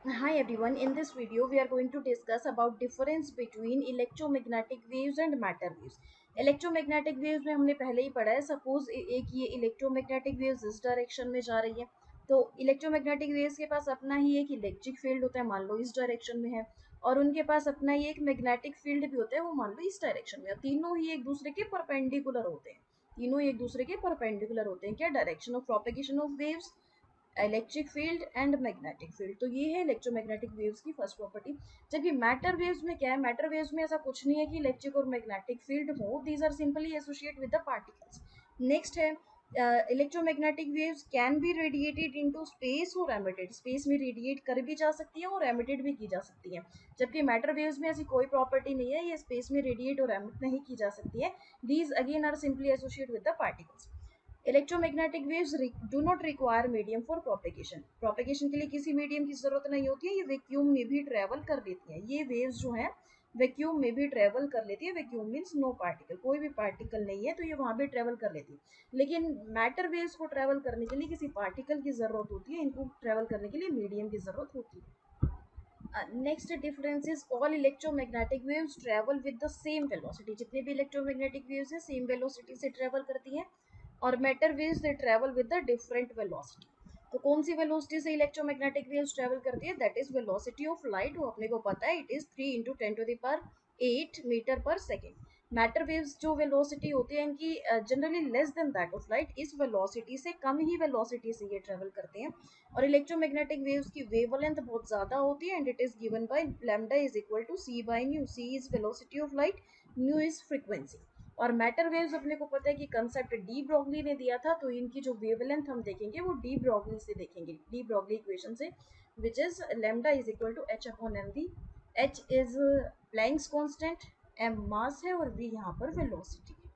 Hi everyone, in this video we are going to discuss about difference between electromagnetic waves and matter waves. Electromagnetic waves में हमने पहले ही पढ़ा है. Suppose एक ये इलेक्ट्रोमैग्नेटिक वेव्स इस डायरेक्शन में जा रही है, तो इलेक्ट्रोमैग्नेटिक वेव्स के पास अपना ही एक इलेक्ट्रिक फील्ड होता है, मान लो इस डायरेक्शन में है, और उनके पास अपना ही एक मैग्नेटिक फील्ड भी होता है, वो मान लो इस डायरेक्शन में है. तीनों ही एक दूसरे के परपेंडिकुलर होते हैं. तीनों एक दूसरे के परपेंडिकुलर होते हैं. क्या? Direction of propagation of waves, electric field and magnetic field. तो ये है इलेक्ट्रोमैग्नेटिक वेव्स की फर्स्ट प्रॉपर्टी. जबकि मैटर वेव्स में क्या है? मैटर वेव्स में ऐसा कुछ नहीं है कि इलेक्ट्रिक और मैग्नेटिक फील्ड हो. These are simply associate with the particles. Next है electromagnetic waves can be radiated into space और एमिटेड. स्पेस में रेडिएट कर भी जा सकती है और एमिटेड भी की जा सकती है. जबकि मैटर वेव्स में ऐसी कोई प्रॉपर्टी नहीं है, ये स्पेस में रेडिएट और एमिट नहीं की जा सकती है. These again are simply associate with the particles. Electromagnetic waves do not require medium for propagation. Propagation के लिए किसी मीडियम की जरूरत नहीं होती है, ये वैक्यूम में भी ट्रेवल कर लेती है. ये वेव्स जो है वैक्यूम में भी ट्रेवल कर लेती है. वैक्यूम मीन्स नो पार्टिकल, कोई भी पार्टिकल नहीं है, तो ये वहां भी ट्रेवल कर लेती है. लेकिन मैटर वेव्स को ट्रेवल करने के लिए किसी पार्टिकल की जरूरत होती है, इनको ट्रेवल करने के लिए मीडियम की जरूरत होती है. Next difference is all electromagnetic waves travel with the same velocity. जितने भी इलेक्ट्रोमैग्नेटिक वेव्स है सेम वेलोसिटी से ट्रेवल करती हैं. और matter waves they travel with the different velocity. तो कौन सी वेलोसिटी से इलेक्ट्रोमैग्नेटिक वेव्स ट्रेवल करती है? That is velocity of light. वो अपने को पता है, इट इज 3 इंटू 10⁸ मीटर पर सेकेंड. मैटर वेव्स जो वेलोसिटी होती है इनकी generally less than that of light. इस वेलोसिटी से कम ही वेलोसिटी से ये ट्रेवल करते हैं. और इलेक्ट्रोमैग्नेटिक वेव्स की वेवलेंथ बहुत ज़्यादा होती है and it is given by lambda is equal to c by nu. C is velocity of light, nu is frequency. और मैटर वेव्स अपने को पता है कि कंसेप्ट डी ब्रॉगली ने दिया था, तो इनकी जो वेवलेंथ हम देखेंगे वो डी ब्रॉगली से देखेंगे, डी ब्रॉगली इक्वेशन से, which is lambda is equal to h upon m v. H is Planck's constant, m mass है और वी यहाँ पर वेलोसिटी है.